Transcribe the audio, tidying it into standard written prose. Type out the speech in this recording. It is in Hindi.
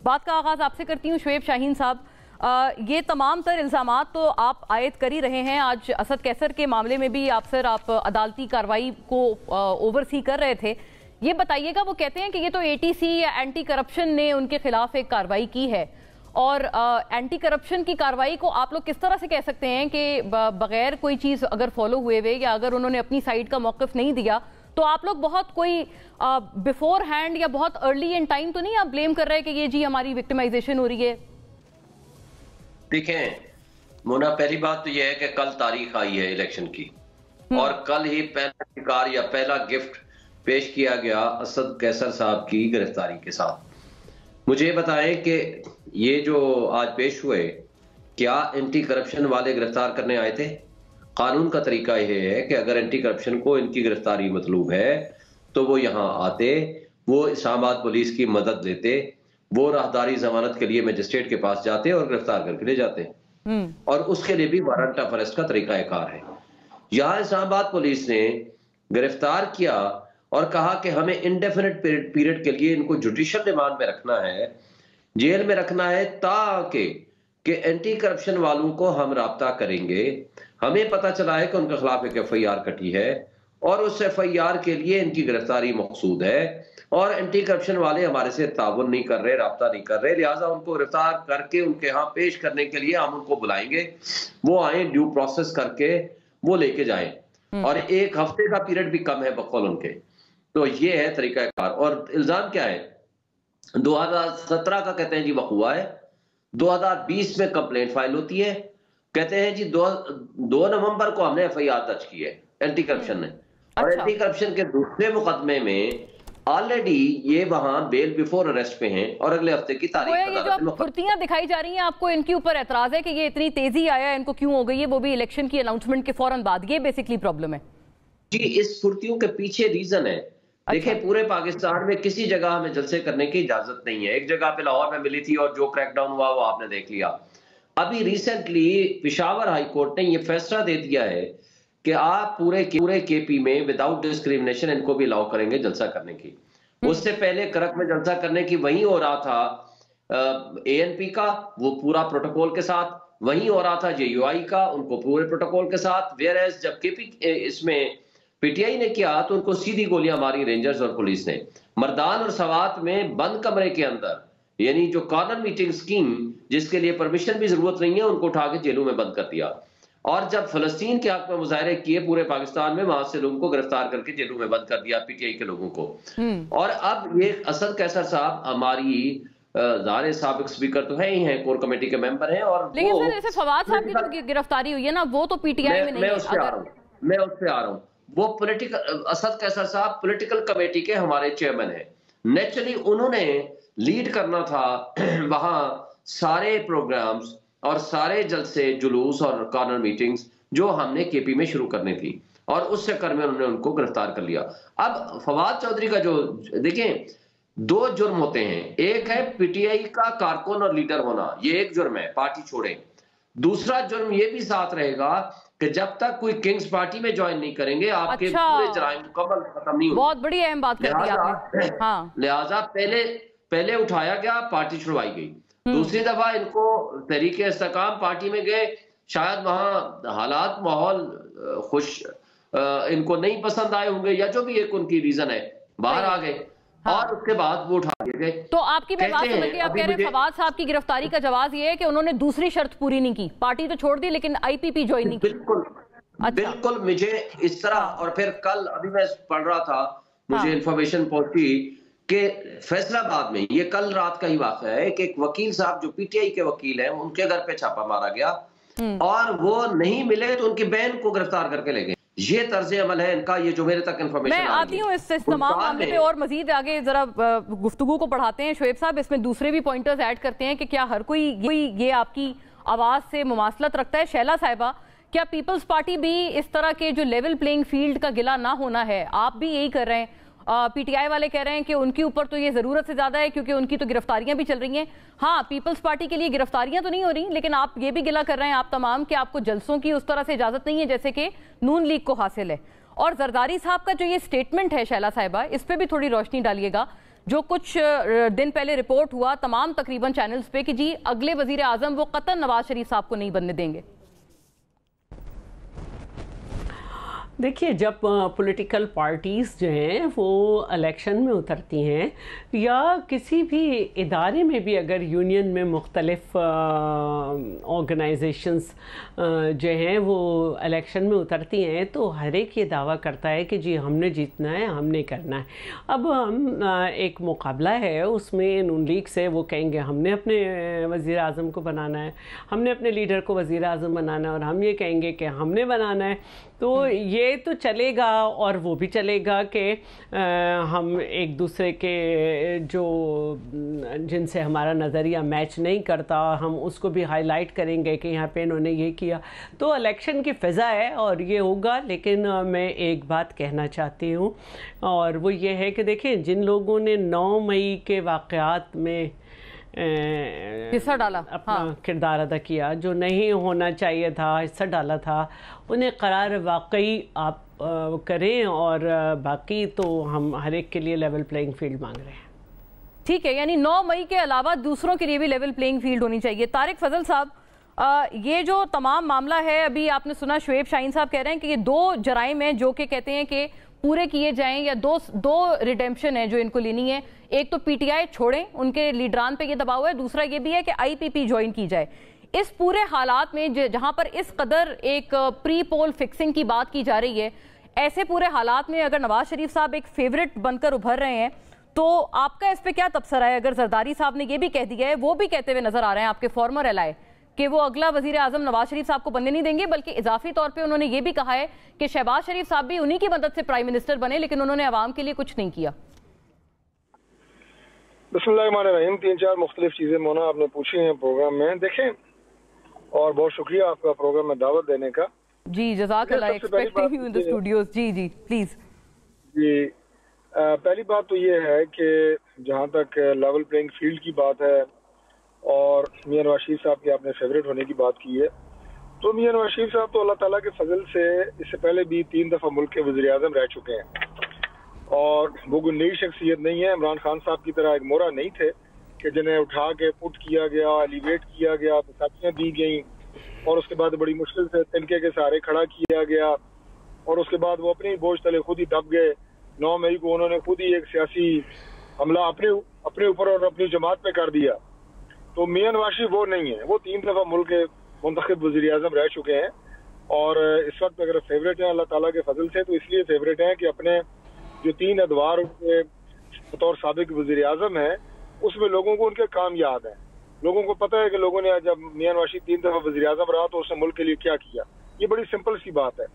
बात का आगाज आपसे करती हूँ शुएब शाहीन साहब। ये तमाम तर इल्ज़ामात तो आप आयद कर ही रहे हैं। आज असद कैसर के मामले में भी आप अदालती कार्रवाई को ओवरसी कर रहे थे। ये बताइएगा, वो कहते हैं कि ये तो ATC या एंटी करप्शन ने उनके खिलाफ एक कार्रवाई की है, और एंटी करप्शन की कार्रवाई को आप लोग किस तरह से कह सकते हैं कि बगैर कोई चीज़ अगर फॉलो हुए हुए या अगर उन्होंने अपनी साइड का मौक़िफ़ नहीं दिया तो आप लोग बहुत कोई बिफोर हैंड या बहुत अर्ली इन टाइम तो नहीं आप ब्लेम कर रहे हैं कि ये जी हमारी विक्टिमाइजेशन हो रही है? देखें मोना, पहली बात तो यह है कि कल तारीख आई है इलेक्शन की और कल ही पहला शिकार या पहला गिफ्ट पेश किया गया असद कैसर साहब की गिरफ्तारी के साथ। मुझे ये बताएं कि ये जो आज पेश हुए, क्या एंटी करप्शन वाले गिरफ्तार करने आए थे? कानून का तरीका यह है कि अगर एंटी करप्शन को इनकी गिरफ्तारी मतलूब है तो वो यहाँ आते, वो इस्लामाबाद पुलिस की मदद लेते, वो राहदारी जमानत के लिए मजिस्ट्रेट के पास जाते और गिरफ्तार करके ले जाते, और उसके लिए भी वारंट ऑफ अरेस्ट का तरीकाकार है। यहाँ इस्लामाबाद पुलिस ने गिरफ्तार किया और कहा कि हमें इंडेफिनिट पीरियड के लिए इनको जुडिशियल रिमांड में रखना है, जेल में रखना है, ताकि एंटी करप्शन वालों को हम राब्ता करेंगे। हमें पता चला है कि उनके खिलाफ एक FIR कटी है और उस FIR के लिए इनकी गिरफ्तारी मकसूद है, और एंटी करप्शन वाले हमारे से ताउन नहीं कर रहे, राब्ता नहीं कर रहे, लिहाजा उनको गिरफ्तार करके उनके यहाँ पेश करने के लिए हम उनको बुलाएंगे, वो आए, ड्यू प्रोसेस करके वो लेके जाएं, और 1 हफ्ते का पीरियड भी कम है बकौल उनके। तो ये है तरीकाकार। और इल्जाम क्या है? 2017 का कहते हैं जी वक़ुआ है, 2020 में कंप्लेंट फाइल होती है, कहते हैं जी 2 नवंबर को हमने FIR दर्ज की है एंटी करप्शन ने, और एंटी करप्शन के दूसरे मुकदमे में ऑलरेडी ये वहां बेल बिफोर अरेस्ट पे हैं और अगले हफ्ते की तारीख। ये जो फुर्तियां दिखाई जा रही हैं, आपको इनके ऊपर एतराज है कि ये इतनी तेजी आया इनको क्यों हो गई है, वो भी इलेक्शन की अनाउंसमेंट के फौरन बाद? ये बेसिकली प्रॉब्लम है जी। इस फुर्तियों के पीछे रीजन है, देखिए पूरे पाकिस्तान में किसी जगह हमें जलसे करने की इजाजत नहीं है। एक जगह पे लाहौर में मिली थी और जो क्रैकडाउन हुआ वो आपने देख लिया। अभी रिसेंटली पिशावर हाई कोर्ट ने ये फैसला दे दिया है कि आप पूरे KP में विदाउट डिस्क्रिमिनेशन इनको भी अलाउ करेंगे जलसा करने की। उससे पहले करक में जलसा करने की वहीं हो रहा था ANP का, वो पूरा प्रोटोकॉल के साथ, वहीं हो रहा था JUI का, उनको पूरे प्रोटोकॉल के साथ। वेयर एज जब इसमें PTI ने किया तो उनको सीधी गोलियां मारी रेंजर्स और पुलिस ने। मर्दान और सवात में बंद कमरे के अंदर, यानी जो कॉर्नर मीटिंग स्कीम जिसके लिए परमिशन भी जरूरत नहीं है, उनको उठा के जेलों में बंद कर दिया। और जब फलस्तीन के हक में मुजाहरे किए पूरे पाकिस्तान में, वहां से लोगों को गिरफ्तार करके जेलों में बंद कर दिया PTI के लोगों को। और अब ये असद कैसर साहब हमारी ज़ाहिर साबिक स्पीकर तो है ही हैं, कोर कमेटी के मेंबर हैं, और लेकिन सर जैसे फवाद साहब की जो गिरफ्तारी हुई है ना, वो तो PTI में नहीं है। मैं उस पे आ रहा हूँ। वो पॉलिटिकल, असद कैसर साहब पॉलिटिकल कमेटी के हमारे चेयरमैन हैं। नेचुरली उन्होंने लीड करना था वहां सारे प्रोग्राम्स और सारे जलसे, जुलूस और कॉर्नर मीटिंग्स जो हमने KP में शुरू करनी थी, और उस चक्कर में उन्होंने उनको गिरफ्तार कर लिया। अब फवाद चौधरी का जो, देखें 2 जुर्म होते हैं, एक है PTI का कारकुन और लीडर होना, ये एक जुर्म है, पार्टी छोड़े। दूसरा जुर्म ये भी साथ रहेगा कि जब तक कोई किंग्स पार्टी में ज्वाइन नहीं करेंगे आपके पूरे जराइम मुकम्मल खत्म नहीं होंगे। बहुत बड़ी अहम बात कर दी आपने। हाँ। लिहाजा पहले उठाया गया, पार्टी छुड़वाई गई। दूसरी दफा इनको तहरीक इस्तेकाम पार्टी में गए, शायद वहां हालात माहौल इनको नहीं पसंद आए होंगे, या जो भी एक उनकी रीजन है, बाहर आ गए। हाँ। और उसके बाद वो उठा दिए गए। तो आपकी मैं बात समझ गई, आप कह रहे हैं फवाद साहब की गिरफ्तारी का जवाब ये है कि उन्होंने दूसरी शर्त पूरी नहीं की, पार्टी तो छोड़ दी लेकिन IPP ज्वाइन नहीं की। बिल्कुल मुझे इस तरह। और फिर कल अभी मैं पढ़ रहा था, मुझे इंफॉर्मेशन पहुंची कि फैसलाबाद में, ये कल रात का ही वाक़या है, कि एक वकील साहब जो PTI के वकील हैं, उनके घर पे छापा मारा गया और वो नहीं मिले तो उनकी बहन को गिरफ्तार करके ले गए। ये तर्ज अमल है इनका, ये जो मेरे तक इंफॉर्मेशन मैं आती हूँ इस तमाम मामले पे और मजीद आगे जरा गुफ्तगू को बढ़ाते हैं। शुएब साहब, इसमें दूसरे भी पॉइंटर्स ऐड करते हैं कि क्या हर कोई ये आपकी आवाज से मुमासलत रखता है? शैला साहिबा, क्या पीपल्स पार्टी भी इस तरह के जो लेवल प्लेइंग फील्ड का गिला ना होना है, आप भी यही कर रहे हैं? PTI वाले कह रहे हैं कि उनके ऊपर तो ये जरूरत से ज्यादा है क्योंकि उनकी तो गिरफ्तारियां भी चल रही हैं। हाँ, पीपल्स पार्टी के लिए गिरफ्तारियां तो नहीं हो रही, लेकिन आप ये भी गिला कर रहे हैं आप तमाम कि आपको जलसों की उस तरह से इजाजत नहीं है जैसे कि नून लीग को हासिल है। और जरदारी साहब का जो ये स्टेटमेंट है, शैला साहिबा, इस पर भी थोड़ी रोशनी डालिएगा। जो कुछ दिन पहले रिपोर्ट हुआ तमाम तकरीबन चैनल्स पे कि जी अगले वजीर आजम वो कतई नवाज शरीफ साहब को नहीं बनने देंगे। देखिए, जब पॉलिटिकल पार्टीज़ जो हैं वो इलेक्शन में उतरती हैं या किसी भी इदारे में भी अगर यूनियन में मुख्तलिफ ऑर्गेनाइजेशंस जो हैं वो इलेक्शन में उतरती हैं तो हर एक ये दावा करता है कि जी हमने जीतना है, हमने करना है। अब हम एक मुकाबला है उसमें नून लीग से, वो कहेंगे हमने अपने वज़ीर आज़म को बनाना है, हमने अपने लीडर को वज़ीर आज़म बनाना है, और हम ये कहेंगे कि हमने बनाना है। तो ये तो चलेगा और वो भी चलेगा कि हम एक दूसरे के जो जिनसे हमारा नज़रिया मैच नहीं करता हम उसको भी हाईलाइट करेंगे कि यहाँ पे इन्होंने ये किया। तो इलेक्शन की फ़िज़ा है और ये होगा। लेकिन मैं एक बात कहना चाहती हूँ और वो ये है कि देखें, जिन लोगों ने 9 मई के वाक़यात में हिस्सा डाला, अपना किरदार अदा किया, जो नहीं होना चाहिए था, हिस्सा डाला था, उन्हें करार वाकई आप करें। और बाकी तो हम हर एक के लिए लेवल प्लेइंग फील्ड मांग रहे हैं। ठीक है, यानी 9 मई के अलावा दूसरों के लिए भी लेवल प्लेइंग फील्ड होनी चाहिए। तारिक फजल साहब, ये जो तमाम मामला है, अभी आपने सुना शुएब शाहीन साहब कह रहे हैं कि ये 2 जराइम हैं जो कि कहते हैं कि पूरे किए जाएं, या दो रिडेम्पशन है जो इनको लेनी है। एक तो पीटीआई छोड़ें, उनके लीडरान पे ये दबाव है, दूसरा ये भी है कि आईपीपी ज्वाइन की जाए। इस पूरे हालात में जहां पर इस कदर एक प्री पोल फिक्सिंग की बात की जा रही है, ऐसे पूरे हालात में अगर नवाज शरीफ साहब एक फेवरेट बनकर उभर रहे हैं तो आपका इस पे क्या तबसरा है? अगर जरदारी साहब ने ये भी कह दिया है, वो भी कहते हुए नजर आ रहे हैं आपके फॉर्मर एलाय, कि वो अगला वजीर आजम नवाज शरीफ साहब को बनने नहीं देंगे, बल्कि इजाफी तौर पे उन्होंने ये भी कहा है कि शहबाज शरीफ साहब भी उन्हीं की मदद से प्राइम मिनिस्टर बने, लेकिन उन्होंने अवाम के लिए कुछ नहीं किया। बिस्मिल्लाहिर्रहमानिर्रहीम। 3-4 मुख्तलिफ चीजें मोना आपने पूछी हैं प्रोग्राम में। देखें, और बहुत शुक्रिया आपका प्रोग्राम में दावत देने का। जी जज़ाकल्लाह, expecting you in the studios. जी जी प्लीज। जी पहली बात तो ये है कि जहाँ तक लेवल प्लेइंग फील्ड की बात है और मियां नवाज शरीफ साहब के आपने फेवरेट होने की बात की है, तो मियां नवाज शरीफ साहब तो अल्लाह ताला के फजल से इससे पहले भी 3 दफा मुल्क के वज़ीर आज़म रह चुके हैं और वो कोई नई शख्सियत नहीं है। इमरान खान साहब की तरह एक मोहरा नहीं थे कि जिन्हें उठा के पुट किया गया, एलिवेट किया गया, बसातियाँ दी गई और उसके बाद बड़ी मुश्किल से तिनके के सहारे खड़ा किया गया और उसके बाद वो अपने बोझ तले खुद ही दब गए। 9 मई को उन्होंने खुद ही एक सियासी हमला अपने ऊपर और अपनी जमात पे कर दिया। तो मियां नवाज शरीफ वो नहीं है, वो 3 दफा मुल्क के मुंतखब वज़ीर आज़म रह चुके हैं और इस वक्त अगर फेवरेट हैं अल्लाह ताला के फजल से, तो इसलिए फेवरेट हैं कि अपने जो 3 अदवार उनके बतौर साबिक वज़ीर आज़म है उसमें लोगों को उनके काम याद है। लोगों को पता है कि लोगों ने जब मियां नवाज शरीफ 3 दफा वज़ीर आज़म रहा तो उसने मुल्क के लिए क्या किया। ये बड़ी सिंपल सी बात है।